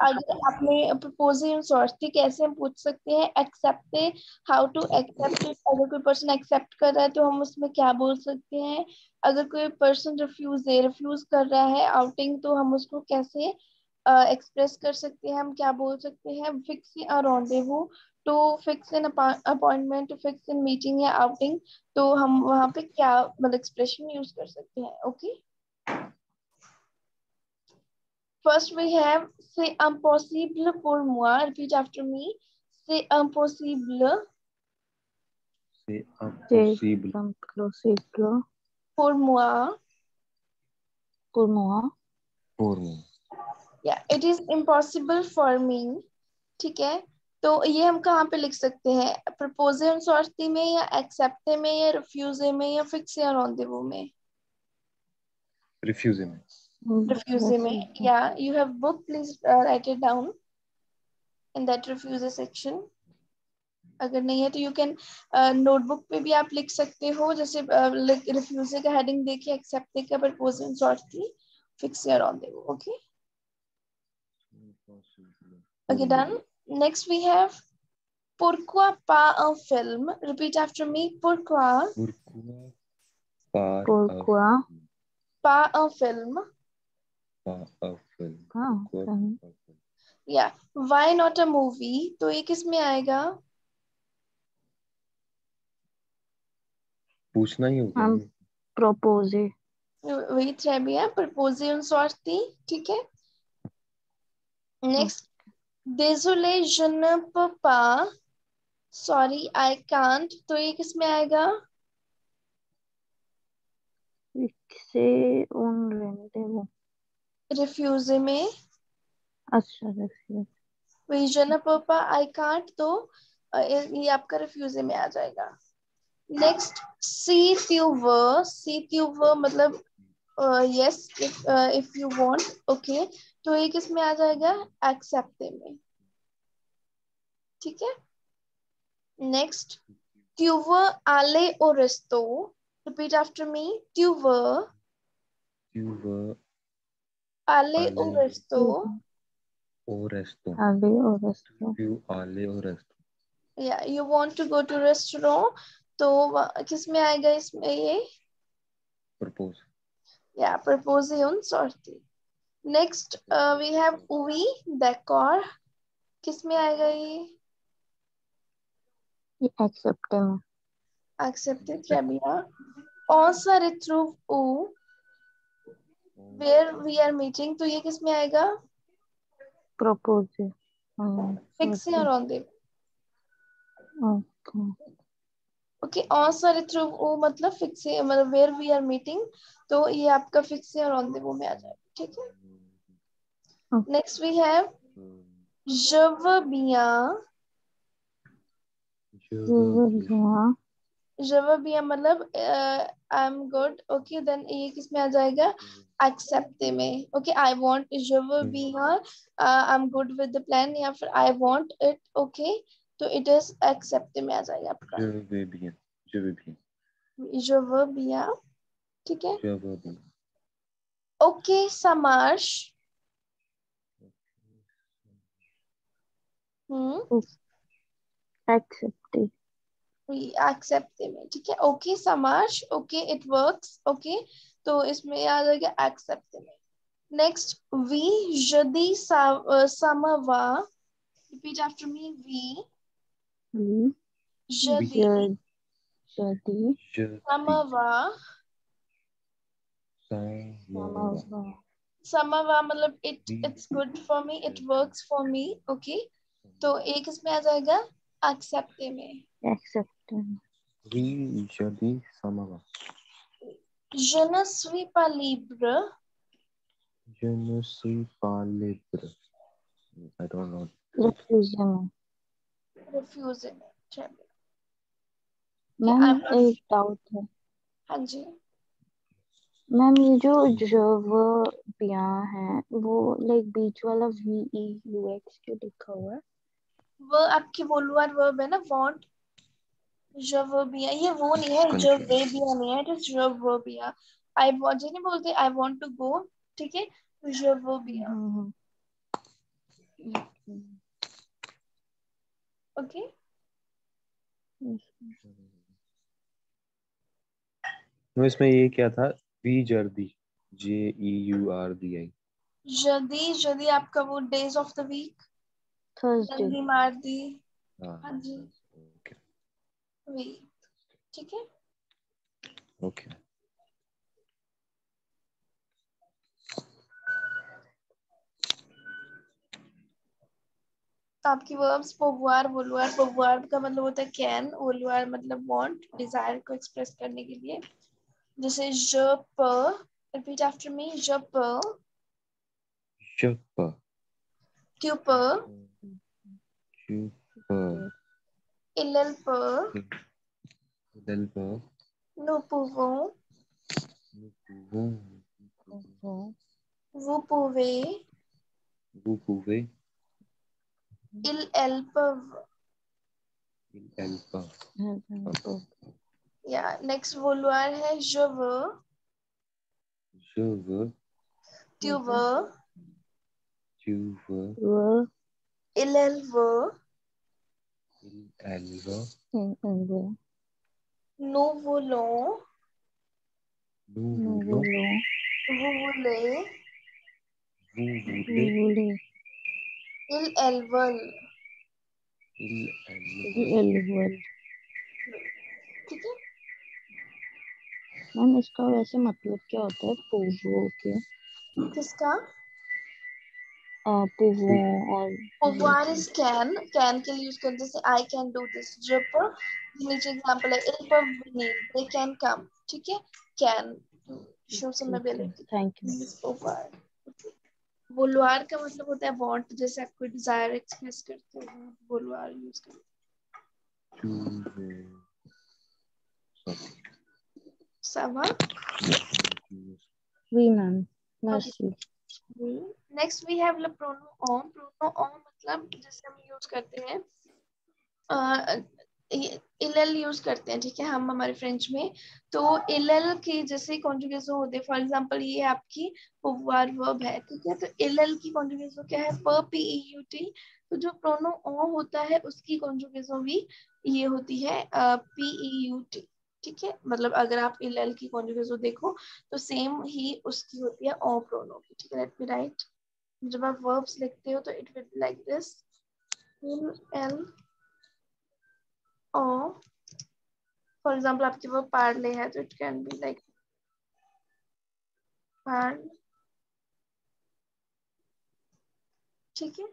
अगर आपने प्रपोजिंग सोचती कैसे हम पूछ सकते हैं, एक्सेप्ट, हाउ टू एक्सेप्ट। अगर कोई पर्सन एक्सेप्ट कर रहा है तो हम उसमें क्या बोल सकते हैं। अगर कोई पर्सन रिफ्यूज कर रहा है आउटिंग तो हम उसको कैसे एक्सप्रेस कर सकते हैं, हम क्या बोल सकते हैं। Fix a rendezvous, to fix an appointment, to fix a meeting या आउटिंग, तो हम वहां पे क्या मतलब एक्सप्रेशन यूज कर सकते हैं। Okay, first we have c'est impossible pour moi. Repeat after me. C'est impossible C'est C'est impossible impossible pour moi. pour moi. pour moi. Yeah, it is impossible for me. ठीक है, तो ये हम कहाँ पे लिख सकते हैं, प्रपोजल सॉर्टी में या एक्सेप्टे में या रिफ्यूजे में या फिक्स या रॉन्डेवू में। Refuse में। रिफ्यूजे में, या you have book, please right it down in that refuse section. अगर नहीं है तो यू कैन नोटबुक पे भी आप लिख सकते हो, जैसे रिफ्यूजे का हेडिंग देखिए, एक्सेप्ट का, प्रपोजल सॉर्टी, फिक्स या rendezvous. Okay, okay, done. Next we have pourquoi pas un film. Repeat after me. Pourquoi Pourquoi pas un film. pas un film? हाँ Pourquoi film. pas un film? Yeah, why not a movie, तो ये किस में आएगा। पूछना ही होगा हम ये। propose वही थ्रेबी है, प्रपोजल सॉर्टी। ठीक है, next désolé je ne peux pas, sorry I can't, तो ये किस में आएगा। से उन rendezvous. रिफ्यूजे में। अच्छा refuse. वही je ne peux pas I can't, तो ये आपका रिफ्यूजे में आ जाएगा। नेक्स्ट सी ट्यूवर मतलब yes if you want. Okay, तो ये किस में आ जाएगा, एक्सेप्ट में। ठीक है, नेक्स्ट ट्यूवर आले ओरेस्तो। Repeat after me. ट्यूवर Tu veux आले aller ओरेस्तो। au resto? Aller au resto. Tu aller au resto? या you want to go to restaurant, तो किस में आएगा इसमें ये, Propose. या प्रपोजिशन सॉर्टी। नेक्स्ट वी हैव वी डेकोर, किस में आएगा ये, ये accept में. accepted, très bien. On se retrouve où, where we are meeting, तो ये किस में आएगा, Propose. फिक्स या rendezvous. Okay. Okay, on se retrouve où मतलब फिक्स है, मतलब where we are meeting, तो ये आपका फिक्स या रॉन्डेवू में आ जाएगा। ठीक है, next we have je veux bien। Je veux bien. je veux bien मतलब I am good. Okay, then ये किस में आ जाएगा, एक्सेप्ट में। Okay, I want, je veux bien, I am good with the plan, या फिर आई वांट इट। ओके, तो इट इज एक्सेप्ट में आ जाएगा आपका। Je vais bien. Je vais bien. je veux bien। ठीक है, Je veux bien. ओके समाश। Accept. एक्सेप्ट में। ठीक है, ओके समाश, ओके इट वर्क्स। ओके, तो इसमें आ जाएगा एक्सेप्ट में। नेक्स्ट वी यदि समवा। Repeat after me. वी यदि Jadi समवा। समवा मतलब it's good for me, it works for me. Okay, तो एक इसमें आ जाएगा एक्सेप्ट में। accept. Oui, jeudi, samava. je ne suis pas libre। Je ne suis pas libre. I don't know. Refuse में. रिफ्यूज में। चलिए, मैम आई एम नॉट। एक डाउट है. हाँ जी, मैम ये जो जव पिया है वो लाइक बीच वाला VEUX जो लिखा हुआ है वो आपकी वोलुआर वर्ब है ना, वांट। je veux bien, ये वो नहीं है, je veux bien नहीं है, it is je veux bien। I want नहीं बोलते, आई वांट टू गो। ठीक है, je veux bien। ओके तो इसमें ये क्या था? वी जर्दी, JEURDI। जदी, जदी आपका वो days of the week, Thursday. जल्दी मार दी। हाँ हाँ जी, ओके वही। ठीक है, ओके। आपकी वर्ब्स पोवुआर, वोलुआर। पोवुआर का मतलब होता है कैन, वोलुआर मतलब वांट, डिजायर को एक्सप्रेस करने के लिए। जैसे je peux, रिपीट आफ्टर मी, je peux, चुप tu peux, चुप il peut, दिल पर nous pouvons, vous pouvez, vous pouvez elles peuvent. elle pas या नेक्स्ट वोलुआर है je veux, je veux tu veux, tu veux elle veut, elle veut nous voulons, nous voulons vous voulez, vous voulez elles veulent। elle veut। ठीक है, ma'am इसका वैसे मतलब क्या होता है पोवो के? किसका? पोवो और pouvoir is can, can के लिए यूज करते हैं, जैसे I can do this। je peux, नीचे एग्जांपल है, ils peuvent venir, they can come। ठीक है, can show some ability, thank you. is pouvoir। वोलुआर का मतलब होता है वांट, जैसे आप कोई डिजायर एक्सप्रेस करते हो, वोलुआर यूज करते tu veux सवा। वी मैम मर्सी। नेक्स्ट वी हैव द प्रोनो ऑन। प्रोनो ऑन मतलब जैसे हम यूज करते हैं, इलल यूज करते हैं, ठीक है, हम हमारे फ्रेंच में। तो इलल की जैसे कॉन्जुगेशन होते हैं, फॉर एग्जांपल ये आपकी पोवुआर वर्ब है, ठीक है, तो इलल की कॉन्जुगेशन क्या है? प PEUT। तो जो प्रोनो ओ होता है उसकी कॉन्जुगेशन भी ये होती है PEUT। ठीक है, मतलब अगर आप इलल की कॉन्जुगेशन देखो तो सेम ही उसकी होती है ओ प्रोनो की। ठीक है, लेट मी राइट। जब आप वर्ब्स लिखते हो तो it will be like this, L O. For example आपकी वो पार्ले है तो इट कैन बी लाइक पार्ल। ठीक है,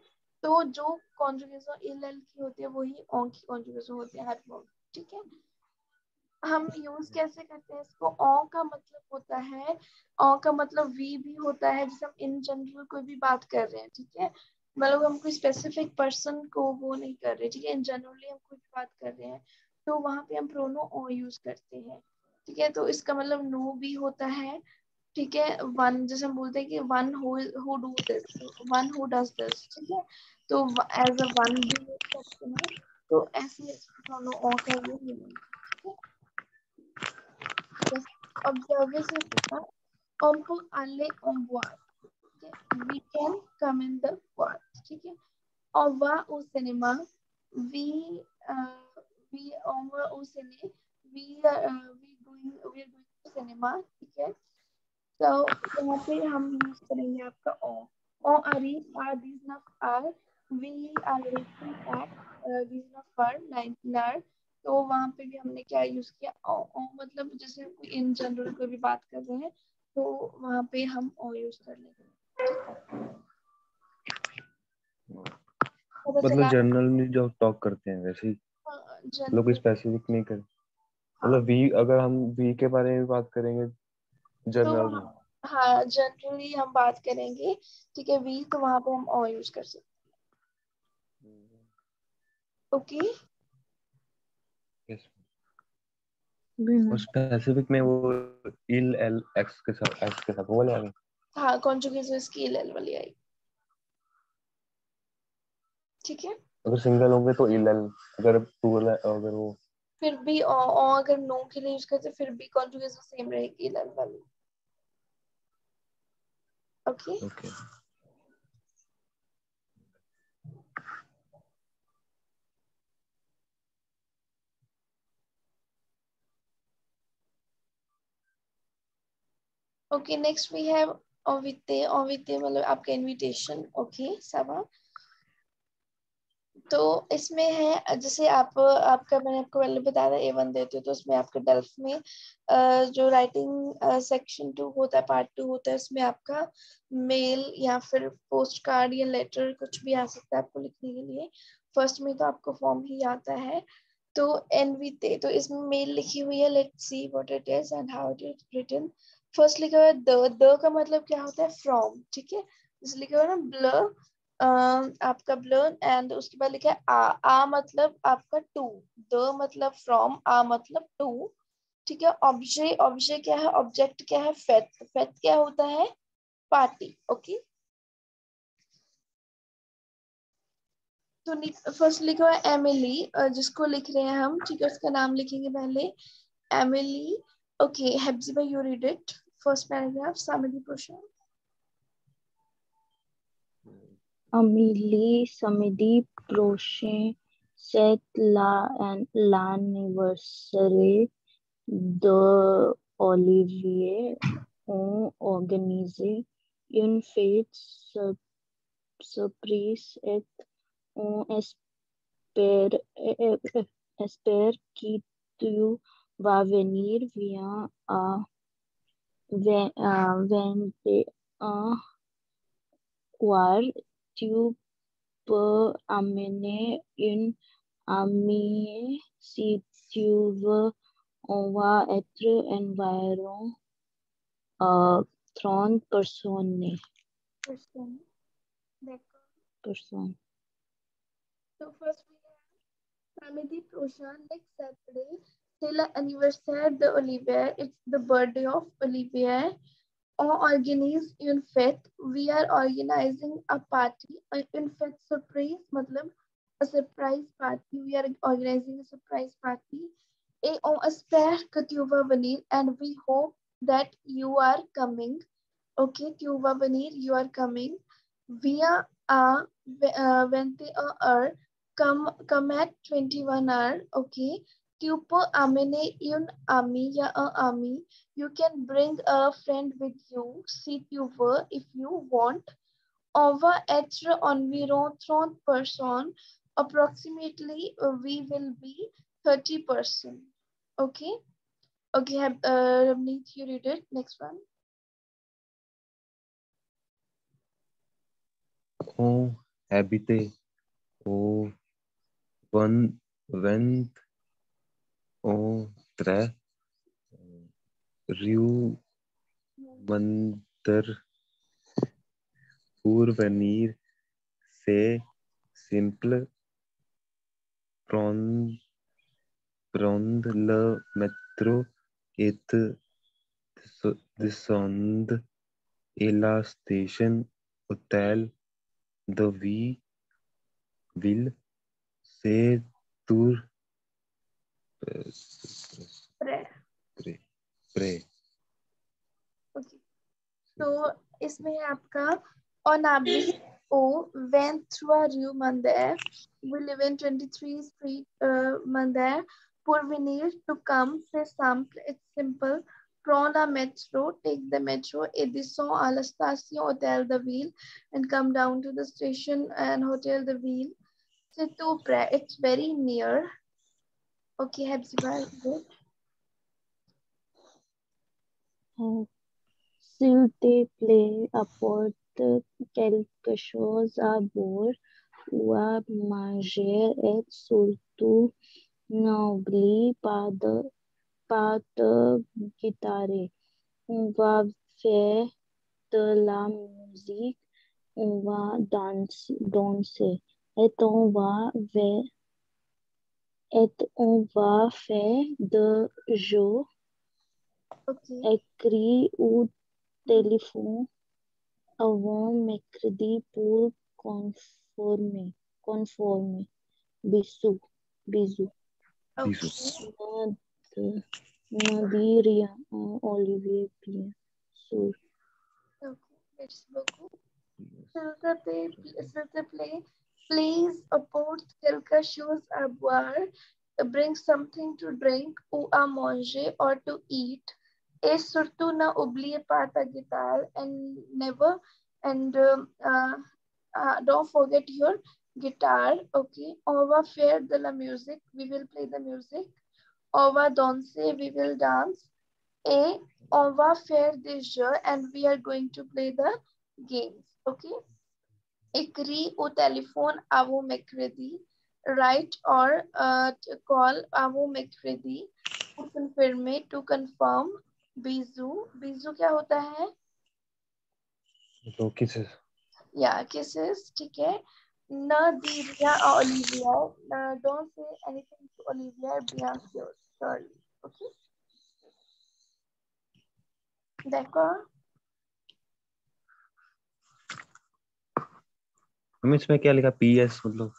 तो जो कॉन्जुगेशन एल एल की होती है वही ओ की कॉन्जुगेशन होती है हर वर्ब। ठीक है, हम यूज कैसे करते हैं इसको? ओ का मतलब होता है, ओ का मतलब वी भी होता है, जैसे हम इन जनरल कोई भी बात कर रहे हैं, ठीक है, मतलब हम कोई स्पेसिफिक पर्सन को वो नहीं कर रहे, ठीक है, इन जनरली हम कोई भी बात कर रहे हैं तो वहां पे हम प्रोनो ओ यूज करते हैं। ठीक है, तो इसका मतलब नो भी होता है। ठीक है, वन, जैसे हम बोलते हैं कि one who do this, one who does this. ठीक है, तो एज अ वन भी यूज करते हैं, तो ऐसे प्रोनो ओ का ये मीनिंग। ठीक है, observer होगा on peut aller en boîte। ठीक है, we can come in the boîte। ठीक है, on va au cinéma, we on va au ciné, we are going to cinema। ठीक है, तो यहाँ पे हम यूज करेंगे आपका ओ are these not are, we are waiting at these not for 19 hour। तो वहां पे भी हमने क्या यूज किया? ओ मतलब जैसे हम इन जनरल कोई भी बात कर रहे हैं तो वहां पे हम ओ यूज कर लेंगे। ठीक है, पता मतलब चला? जनरल में जो टॉक करते हैं वैसे ही, मतलब कोई जनरल, स्पेसिफिक नहीं कर, हाँ, मतलब वी, अगर हम वी के बारे में बात करेंगे तो जनरल में। हाँ जनरली हम बात करेंगे। ठीक है, वी, तो वहां पे हम ओ यूज कर सकते हैं। Okay, Yes. वी और मैम। स्पेसिफिक में वो इल एल एक्स के साथ, एक्स के साथ वो वाले आ गए। हाँ कॉन्जुगेशन इसकी एल वाली आई। ठीक है, अगर सिंगल होंगे तो इल एल, अगर प्लूरल अगर वो। फिर भी अगर नो के लिए यूज करते फिर भी कॉन्जुगेशन सेम रहेगी एल वाली। Okay, okay Okay, next we have Ovite. Ovite मतलब आपका invitation. Okay, सवा. तो इसमें है जैसे आपका मैंने आपको पहले बताया था A1 देते हो तो उसमें आपका डेल्फ में जो राइटिंग सेक्शन 2 होता है, पार्ट 2 होता है, उसमें आपका मेल या फिर पोस्ट कार्ड या लेटर कुछ भी आ सकता है आपको लिखने के लिए. फर्स्ट में तो आपको फॉर्म ही आता है. तो एनवीते, तो इसमें मेल लिखी हुई है. Let's see what it is and how it is written. First लिखा हुआ है द का मतलब क्या होता है? फ्रॉम. ठीक है, जैसे लिखा हुआ है ना ब्लर, आपका ब्लर, एंड उसके बाद लिखा है आ मतलब आपका टू, द मतलब फ्रॉम, आ मतलब टू. ठीक है. ऑब्जेक्ट, ऑब्जेक्ट क्या है? ऑब्जेक्ट क्या है? फेथ. फेथ क्या होता है? पार्टी. ओके. तो फर्स्ट लिखा हुआ है एमिली, जिसको लिख रहे हैं हम. ठीक है, उसका नाम लिखेंगे पहले. Amelie. Okay, Hephzibah you read it. First paragraph, सामिली portion. Amélie samedi prochain, c'est l'anniversaire de Olivier. On organise une fête surprise et on espère que tu vas venir. Viens à 21 heures. Tu peux amener une amie si tu veux. On va être environ 30 personnes. Person. D'accord. Personnes. So first we have Samedi Prochain, next Saturday. C'est l'anniversaire de Olivier. It's the birthday of Olivier. On organise une fête. We are organizing a party. Une fête surprise, मतलब a surprise party. We are organizing a surprise party. Et on espère que tu vas venir, and we hope that you are coming. Okay, tu vas venir, you are coming. Via a 21 hour, come at 21 hour. Okay. Tu peux amener une amie या un ami. You can bring a friend with you si tu veux, if you want. On va être environ 30 personnes. Approximately, we will be 30%. Okay. Okay, Ramneet, you read it. Next one. On habite au 20 on très rue Mandir pour venir. C'est simple. Prendre, prendre le métro et descendre à la station hôtel de ville. C'est tour Prayer. près. Près. Okay. तो इसमें है आपका on average O went through a rue Mandir. We live in 23 Street Mandir. Pour venir, to come, c'est simple, it's simple. Prends la metro, take the metro, et descends à la station Hôtel de Ville, and come down to the station and Hotel de Ville. C'est tout près, it's very near. Okay, Hepzibah, good. S'il te plaît, apporte quelque chose à boire ou à manger et surtout n'oublie pas de guitare. On va faire de la musique, on va danser et on va faire de jeux Okay. écrits ou téléphone avant mercredi pour conformer. Bisous. Bisous. Okay. Ne, ne dis rien à Olivier, bien sûr. Okay. Merci beaucoup. S'il te plaît, please apporte quelque chose à boire, bring something to drink ou à manger or to eat. Et surtout ne oubliez pas ta guitare and never and don't forget your guitar. Okay. On va faire de la musique. We will play the music. On va danser. We will dance. Et on va faire des jeux and we are going to play the games. Okay. Écris au téléphone avant mercredi. Write or call avant mercredi. To confirm, to confirm. Bisous. Bisous क्या होता है? तो kisses. Yeah, kisses. ठीक है. न Divya or Olivia. Don't say anything to Olivia. Bianca. Sorry. Okay. D'accord. हम इसमें क्या लिखा PS मतलब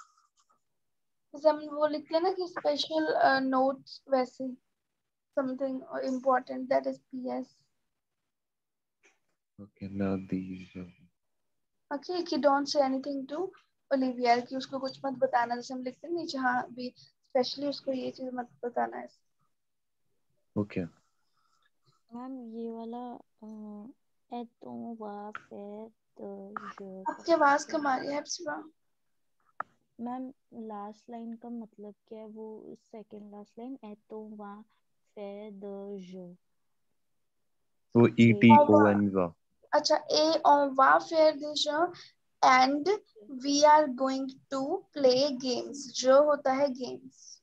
जैसे हम वो लिखते हैं ना कि स्पेशल नोट्स वैसे something important that is PS. Okay ना दीजिए Okay, कि don't say anything to Olivia कि उसको कुछ मत बताना जैसे हम लिखते हैं नीचे हाँ भी स्पेशली उसको ये चीज मत बताना है. ओके मैम ये वाला एटोम वा फिर जो आपकी आवाज कम आ रही है अप्सरा. मैम लास्ट लाइन का मतलब क्या है वो सेकंड लास्ट लाइन एटोम वा फिर जो तो ETON वा अच्छा ए on va faire des jeux and we are going to play games. जो होता है games.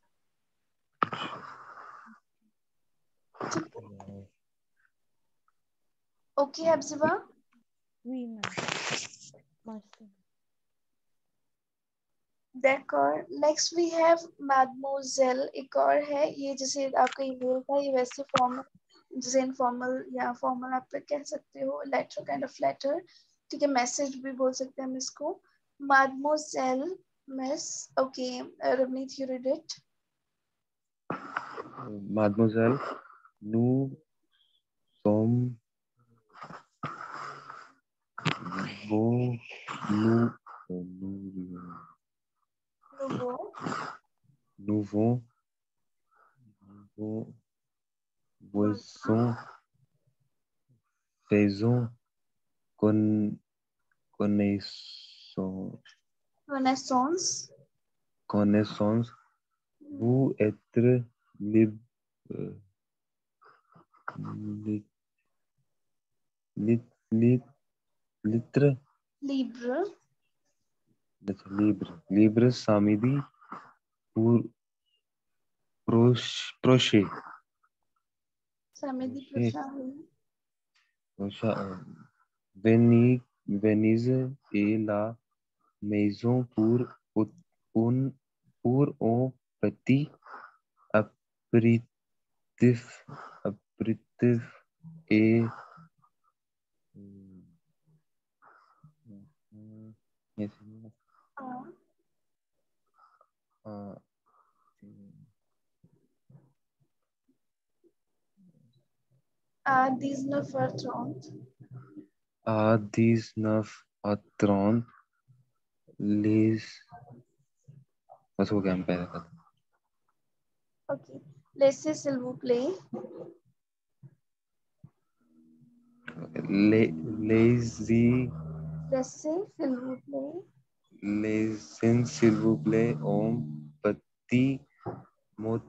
Okay, Hepzibah? Oui, ma'am मस्त D'accord. Next we have Mademoiselle. एक और है ये जैसे आपका ईमेल था ये वैसे फॉर्मल जैसे इनफॉर्मल या फॉर्मल आप कह सकते हो लेटर काइंड ऑफ लेटर. ठीक है मैसेज भी बोल सकते हैं हम इसको. Mademoiselle Miss. Okay, Ravneet, you read it. Mademoiselle, nous sommes bon, nouveau boisson, faisons connaissance, connaissance, vous êtes libre, litre, libre samedi pour prochain. Samedi prochain. Venise est la maison pour un petit apéritif et À 19h30. à 19h30 les बस हो गया हम पहले का Okay. Laissez s'il vous plaît. laissez s'il vous plaît un petit mot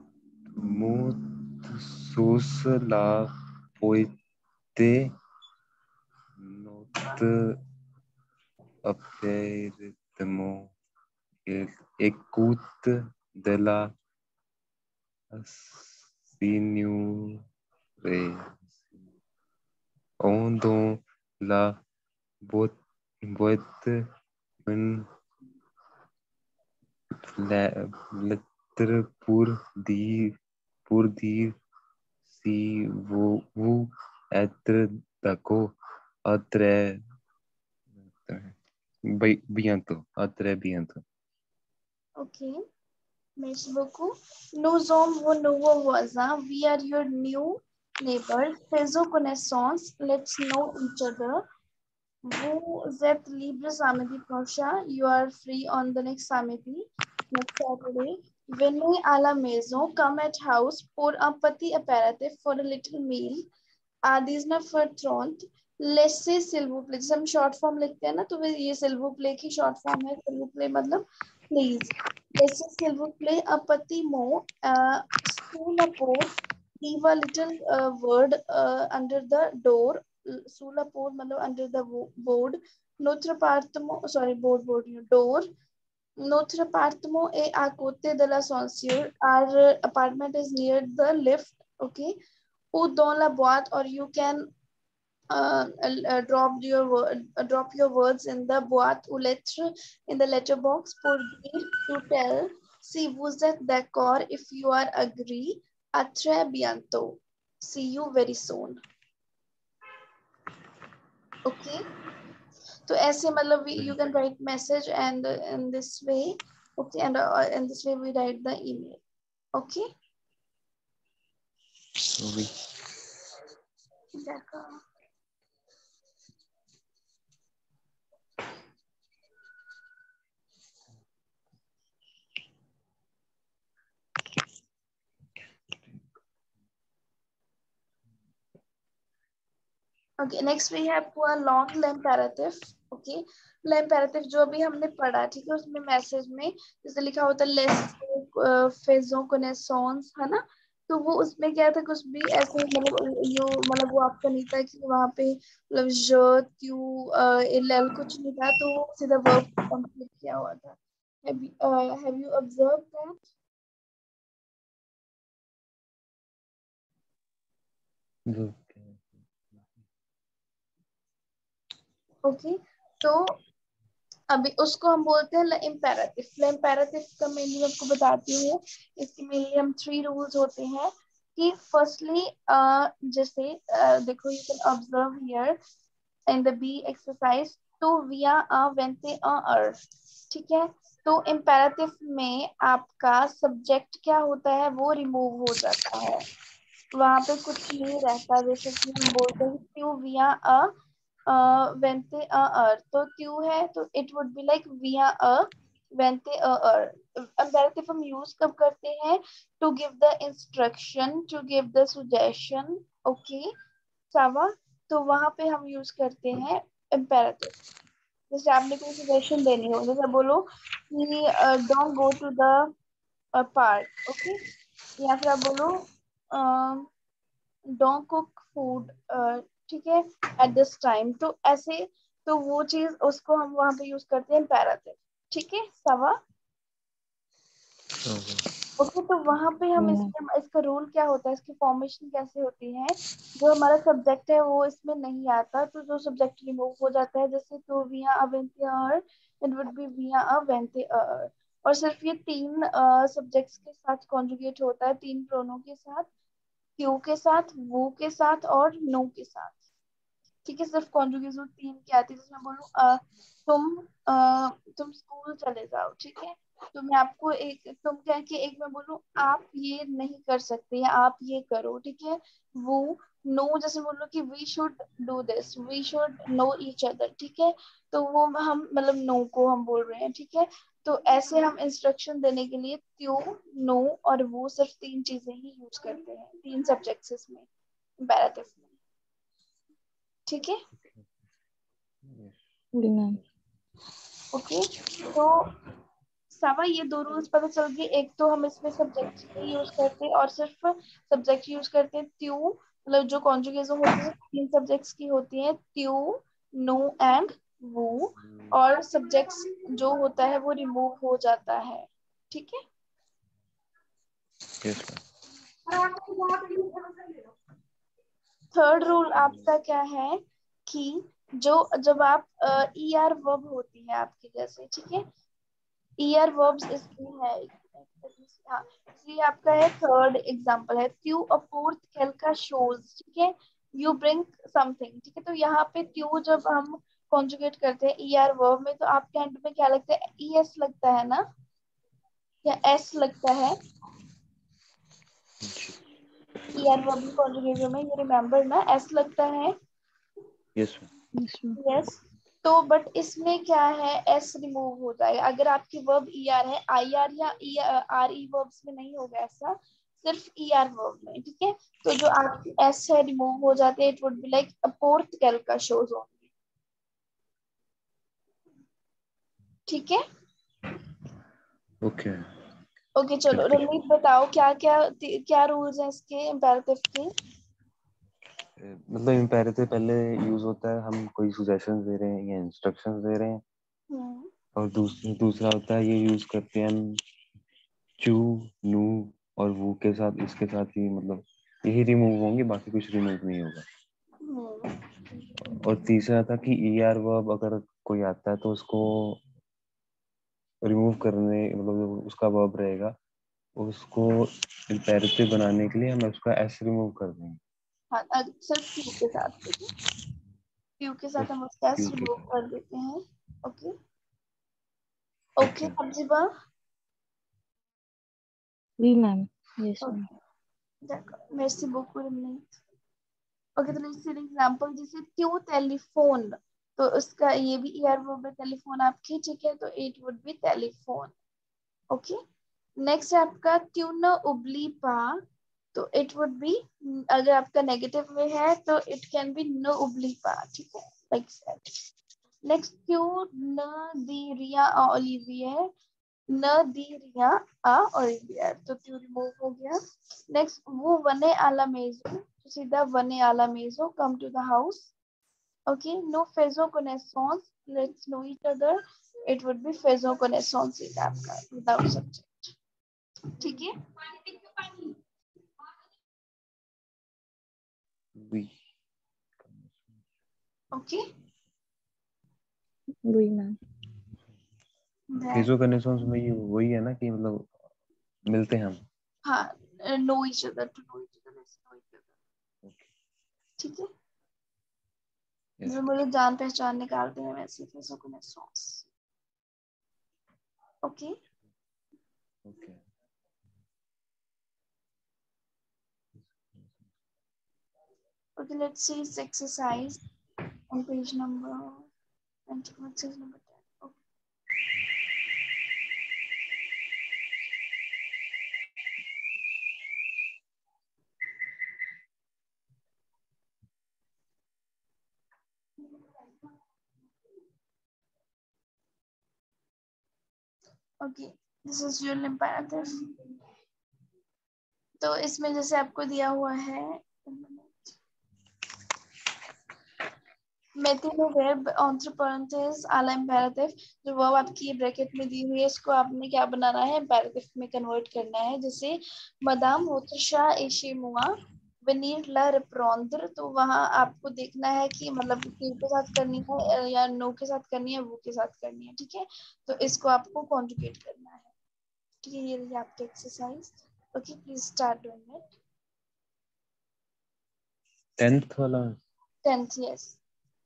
sur la poété notre appartement écoute de la signorer on dans la boîte une lettre pour dire si vous êtes d'accord à très bientôt. À très bientôt. Okay. Merci beaucoup. Nous sommes vos nouveaux voisins. We are your new neighbors. Faisons connaissance. Let's know each other. Vous êtes libre samedi prochain. You are free on the next samedi, next Saturday. Venez à la maison. Come at house for a petit apéritif for a little meal. आदिज ना फर्ट्रॉन्ट लेसे सिल्वो play, जैसे हम short form लिखते हैं ना, तो ये सिल्वो प्ले की शॉर्ट फॉर्म है। सिल्वो प्ले मतलब प्लीज। लेसे सिल्वो प्ले अपति मो सुलापोर leave a little word under the door. सुलापोर मतलब अंडर द बोर्ड। नोत्र पार्टमो, sorry board door. Notre appartement est à côté de l'ascenseur. Our apartment is near the lift. Okay. Ou dans la boîte, or you can drop your words in the boîte ou lettre in the letterbox pour dire to tell si vous êtes d'accord if you are agree. À très bientôt. See you very soon. Okay. तो ऐसे मतलब you can write message and in this way, okay, and in this way we write the email. Okay. Oui. D'accord. Okay, next we have a long imperative. Okay, imperative जो अभी हमने पढ़ा, ठीक है, उसमें मैसेज में जैसे लिखा होता है लेस फेजों connaissance, है ना। तो वो उसमें क्या था, कुछ भी ऐसे मतलब वो आपका नहीं था कि वहाँ पे मतलब कुछ नहीं था, तो वो सीधा वर्ब कंप्लीट किया हुआ था। Have you observed that? Okay, तो अभी उसको हम बोलते हैं इम्पेरेटिव। इम्पेरेटिव का मेनली आपको बताती हूँ। इसके मेनली हम 3 रूल्स होते हैं कि फर्स्टली जैसे देखो, you can observe here in the B exercise two विया अ वेंटे अ अर, ठीक है। तो इम्पेरेटिव में आपका सब्जेक्ट क्या होता है, वो रिमूव हो जाता है, वहां पे कुछ नहीं रहता। जैसे कि हम बोलते हैं टू विया अ वेंटे अ अर, तो क्यों है तो इट वुड बी लाइक विया अ वेंटे अ अर। इम्पेरेटिव हम यूज कब करते हैं, to give the instruction, to give the suggestion. Okay सावा, तो वहां पे हम यूज करते हैं इम्पेरेटिव। जैसे आपने कोई सजेशन देनी हो, जैसे बोलो कि don't go to the park, okay, या फिर आप बोलो डोंट कुक फूड, ठीक है, एट दिस टाइम, तो ऐसे, तो वो चीज उसको हम वहां पे यूज करते हैं इम्पेरेटिव, ठीक है सवा। ओके, तो वहां पे हम इसका रूल क्या होता है, इसकी फॉर्मेशन कैसे होती है, जो हमारा सब्जेक्ट है वो इसमें नहीं आता, तो जो सब्जेक्ट रिमूव हो जाता है, जैसे तो विया अवेंते अर, इट वुड बी विया अवेंते अर। और सिर्फ ये 3 सब्जेक्ट्स के साथ कॉन्जुगेट होता है, 3 प्रोनो के साथ, क्यू के साथ, वो के साथ और नो के साथ, ठीक है। सिर्फ कॉन्जुगेशन 3 की आती है, जिसमें बोलूं तुम स्कूल चले जाओ, ठीक है। तो मैं आपको एक, तुम क्या कि एक मैं बोलूं आप ये नहीं कर सकते या आप ये करो, ठीक है। वो नो, जैसे बोलो कि we should do this, we should know each other, ठीक है। तो वो हम मतलब नो को हम बोल रहे हैं, ठीक है। तो ऐसे हम इंस्ट्रक्शन देने के लिए त्यो, नो और वो सिर्फ 3 चीजें ही यूज करते हैं, 3 सब्जेक्ट्स इसमें इम्पेरेटिव में, ठीक है। ओके, तो सावा ये 2 रूल्स पता चल गए। एक तो हम इसमें सब्जेक्ट ही यूज करते हैं और सिर्फ सब्जेक्ट यूज करते हैं, त्यू मतलब जो कॉन्जुगेशन होती है 3 सब्जेक्ट्स की होती है, त्यू, नो एंड वो, और सब्जेक्ट्स जो होता है वो रिमूव हो जाता है, ठीक है। Yes, थर्ड रूल आपका क्या है कि जो जब आप ER वर्ब होती है आपकी, जैसे, ठीक है, ER वर्ब्स इसमें है, हाँ, ये आपका है थर्ड एग्जांपल है, त्यू अ फोर्थ कैलका शोज, ठीक है, यू ब्रिंग समथिंग, ठीक है। तो यहाँ पे त्यू जब हम कॉन्जुगेट करते हैं ER वर्ब में, तो आपके एंड में क्या लगता है, ES लगता है ना, या S लगता है, ER वर्ब में कॉन्जुगेशन में, ये रिमेम्बर ना, S लगता है, yes, यस। तो बट इसमें क्या है, एस रिमूव हो जाएगा अगर आपकी वर्ब ER है, IR या RE वर्ब्स में नहीं होगा ऐसा, सिर्फ ER वर्ब में, ठीक है। तो जो आपकी S है रिमूव हो जाते हैं, it would be like a fourth कैलका शोज ओनली, ठीक है। ओके। ओके चलो ठीक। रमीत बताओ क्या क्या क्या रूल्स हैं इसके इम्पेरेटिव के। मतलब इम्पेरेटिव पहले यूज होता है हम कोई सजेशन दे रहे हैं या इंस्ट्रक्शंस दे रहे हैं, हम्म और दूसरा होता है ये यूज करते हैं हम चू, नू और वो के साथ, इसके साथ ही मतलब यही रिमूव होंगे, बाकी कुछ रिमूव नहीं होगा। हम्म और तीसरा था कि ER वर्ब अगर कोई आता है तो उसको रिमूव करने, मतलब जो उसका वर्ब रहेगा उसको इम्पेरेटिव बनाने के लिए हम उसका S रिमूव कर देंगे। हाँ सिर्फ क्यू के साथ, ठीक है, क्यू के साथ हम उसका S क्यू के रिमूव साथ। कर देते हैं। Okay okay okay. Hephzibah. Oui, ma'am. Yes ma'am. Okay d'accord merci beaucoup Rameet. Okay तो लेट्स सी एग्जांपल, जैसे क्यों टेलीफोन, तो उसका ये भी ER वर्ब है टेलीफोन आपकी, ठीक है, तो it would B telephone. Okay next है आपका ट्यून उबली पा, तो इट वुड बी, अगर आपका नेगेटिव में है तो इट कैन बी नो उबली पा, ठीक है, लाइक दैट। नेक्स्ट क्यों न दी रिया ओलिवियर, न दी रिया आ ओलिवियर, तो क्यों रिमूव हो गया। नेक्स्ट वो वने आला मेजो, तो सीधा वने आला मेजो come to the house. Okay, no faisons connaissance, let's know each other. It would be faisons connaissance is आपका without subject, ठीक है। वी। Okay, Oui, ma'am. then फेजो कनेक्शंस में ये वही है ना कि मतलब मिलते हैं हम। हाँ know each other, to know each other, let's know each other, ठीक है। यस। जो मुझे जान पहचान निकालते हैं वैसे faisons connaissance। Okay, okay. okay, let's see this exercise on page number 20, exercise number 10. Okay. Okay, this is your imperative। तो इसमें जैसे आपको दिया हुआ है मेथिनो वर्ब entre parentheses आला imperative, जो वर्ब आपकी ब्रैकेट में दी हुई है इसको आपने क्या बनाना है, imperative में कन्वर्ट करना है। जैसे मदाम होत्रशा एशेमुआ वनीर ला रिप्रोंदर, तो वहां आपको देखना है कि मतलब क्यू के साथ करनी है या नो के साथ करनी है, वो के साथ करनी है, ठीक है। तो इसको आपको कॉन्जुगेट करना है, ठीक है। ये रही आपकी exercise. Okay please start doing it. 10th वाला। 10th यस,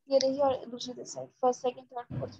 ये रही, और दूसरी side first second third fourth.